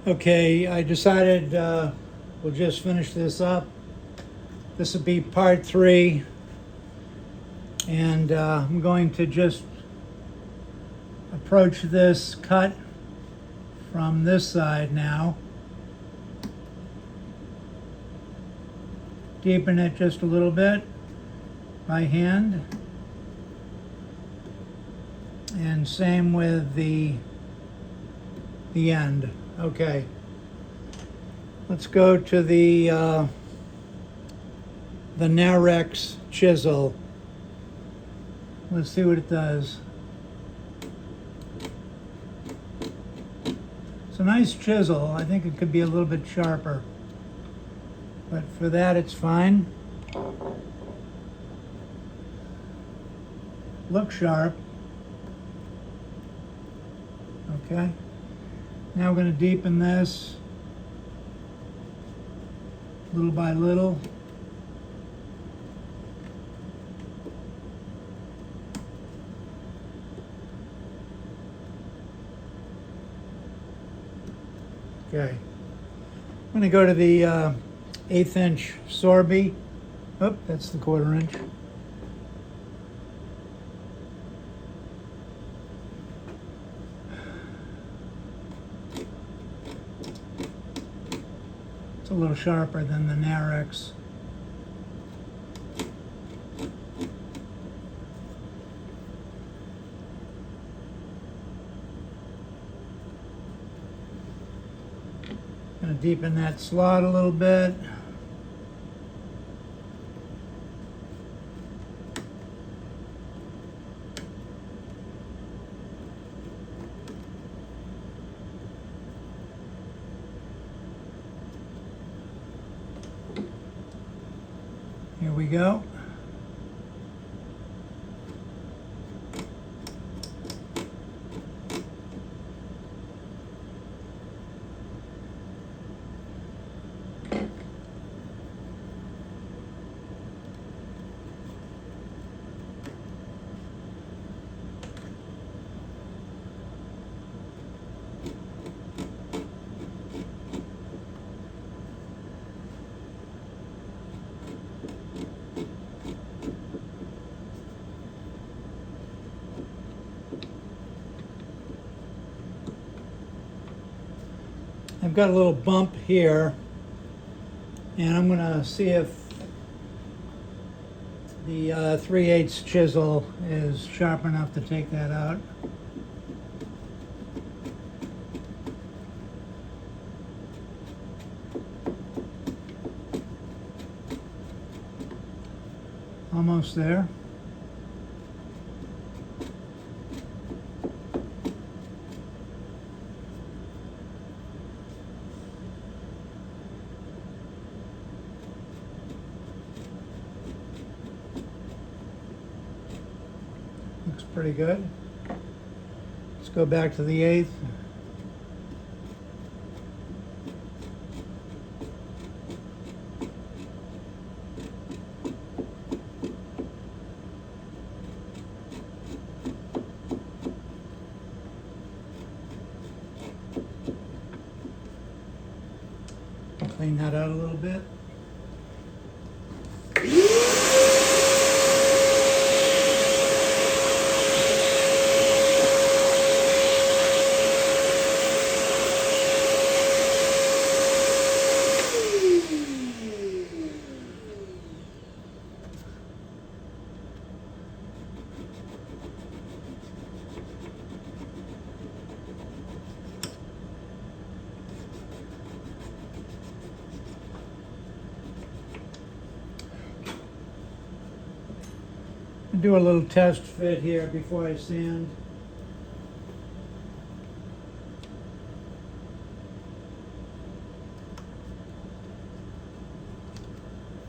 Okay, I decided we'll just finish this up. This will be part 3, and I'm going to just approach this cut from this side now. Deepen it just a little bit by hand. And same with the end. Okay. Let's go to the Narex chisel. Let's see what it does. It's a nice chisel. I think it could be a little bit sharper, but for that it's fine. Looks sharp. Okay. Now we're going to deepen this little by little. Okay. I'm going to go to the 1/8 inch Sorby. Oh, that's the 1/4 inch. It's a little sharper than the Narex. Going to deepen that slot a little bit. Here we go. I've got a little bump here, and I'm going to see if the 3/8 chisel is sharp enough to take that out. Almost there. Looks pretty good. Let's go back to the 1/8. Clean that out a little bit. Do a little test fit here before I sand.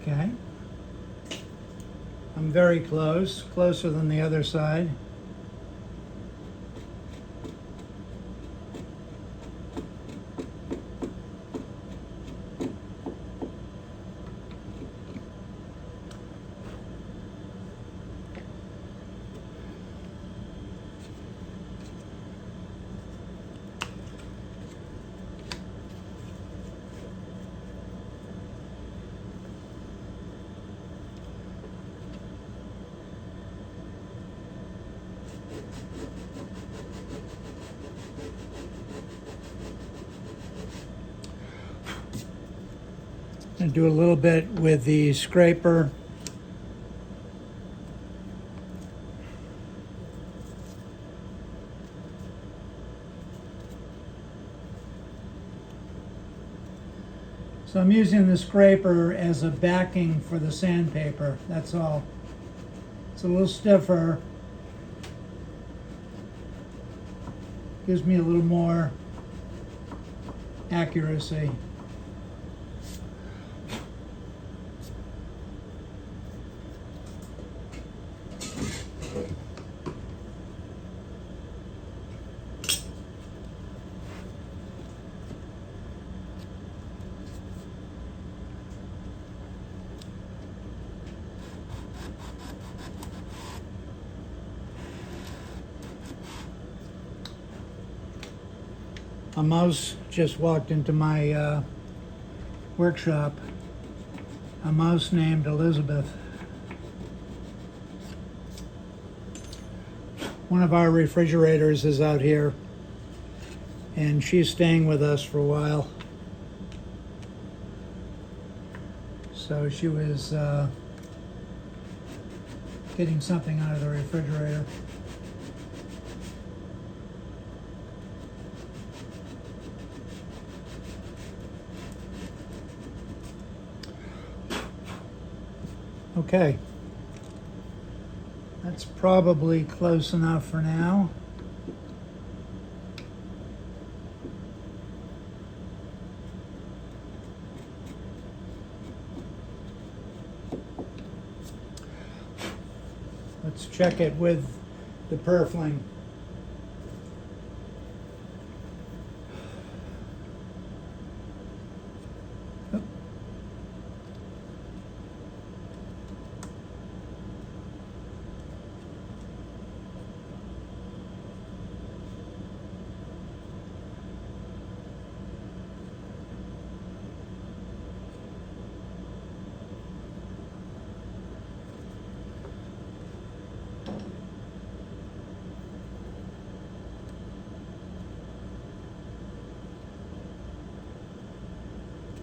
Okay. I'm very close, closer than the other side. And do a little bit with the scraper. So I'm using the scraper as a backing for the sandpaper, that's all. It's a little stiffer. Gives me a little more accuracy. A mouse just walked into my workshop. A mouse named Elizabeth. One of our refrigerators is out here, and she's staying with us for a while. So she was getting something out of the refrigerator. Okay, that's probably close enough for now. Let's check it with the Purfling.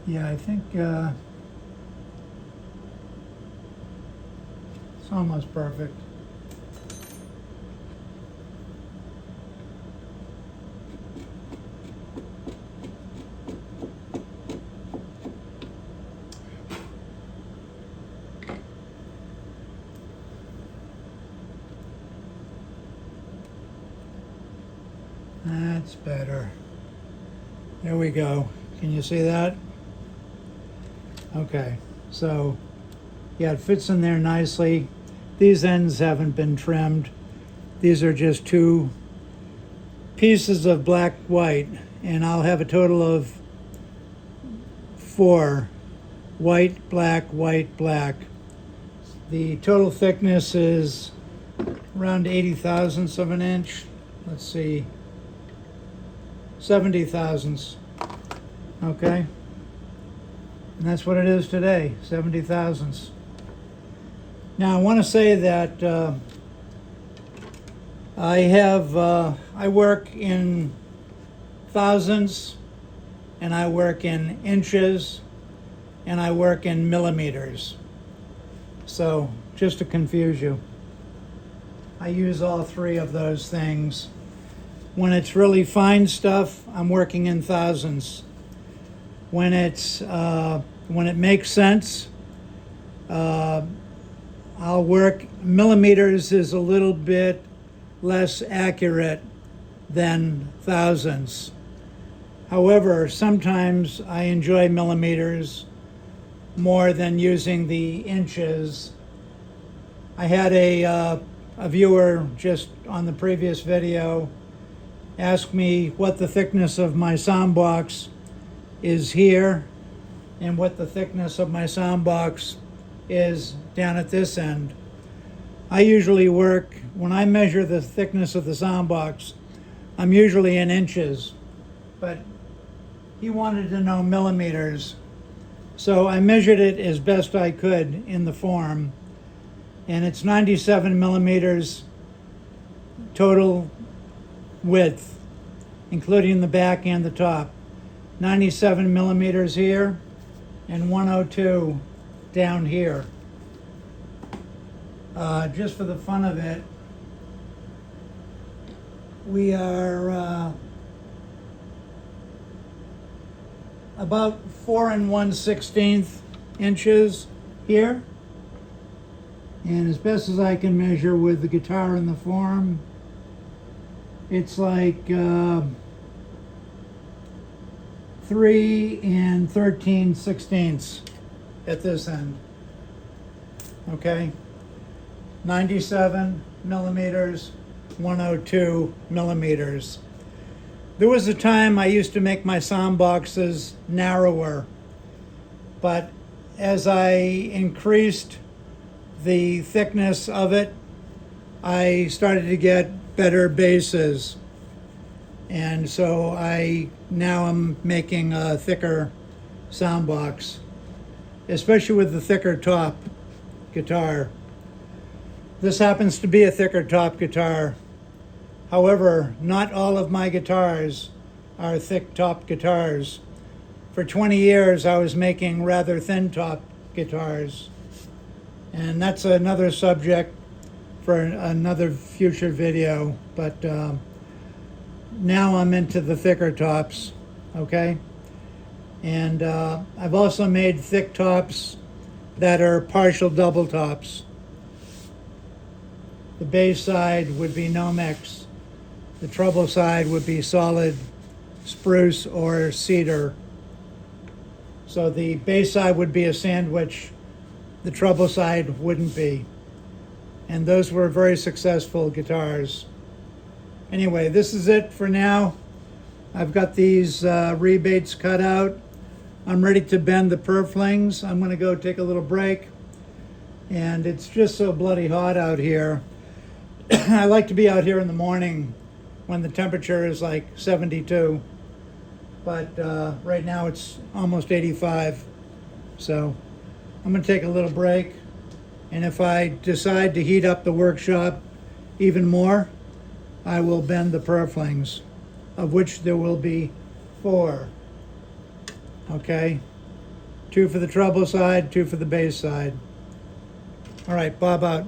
Yeah, I think it's almost perfect. That's better. There we go. Can you see that? Okay, so yeah, it fits in there nicely. These ends haven't been trimmed. These are just two pieces of black white, and I'll have a total of 4. White, black, white, black. The total thickness is around 80 thousandths of an inch. Let's see, 70 thousandths. Okay. And that's what it is today, 70 thousandths. Now I want to say that I work in thousandths, and I work in inches, and I work in millimeters. So just to confuse you, I use all 3 of those things. When it's really fine stuff, I'm working in thousandths. When it makes sense, I'll work. Millimeters is a little bit less accurate than thousandths. However, sometimes I enjoy millimeters more than using the inches. I had a viewer just on the previous video ask me what the thickness of my sound box is here and what the thickness of my sound box is down at this end. I usually work, when I measure the thickness of the sound box, I'm usually in inches, but he wanted to know millimeters. So I measured it as best I could in the form, and it's 97 millimeters total width, including the back and the top. 97 millimeters here and 102 down here. Just for the fun of it, we are about 4 1/16 inches here. And as best as I can measure with the guitar in the form, it's like 3 13/16 at this end. Okay, 97 millimeters, 102 millimeters. There was a time I used to make my sound boxes narrower, but as I increased the thickness of it, I started to get better basses. And so now I'm making a thicker sound box, especially with the thicker top guitar. This happens to be a thicker top guitar. However, not all of my guitars are thick top guitars. For 20 years, I was making rather thin top guitars. And that's another subject for another future video. But now I'm into the thicker tops, okay? And I've also made thick tops that are partial double tops. The bass side would be Nomex. The treble side would be solid spruce or cedar. So the bass side would be a sandwich. The treble side wouldn't be. And those were very successful guitars. Anyway, this is it for now. I've got these rebates cut out. I'm ready to bend the Purflings. I'm gonna go take a little break. And it's just so bloody hot out here. I like to be out here in the morning when the temperature is like 72. But right now it's almost 85. So I'm gonna take a little break. And if I decide to heat up the workshop even more, I will bend the Purflings, of which there will be 4. Okay? 2 for the treble side, 2 for the bass side. All right, Bob out.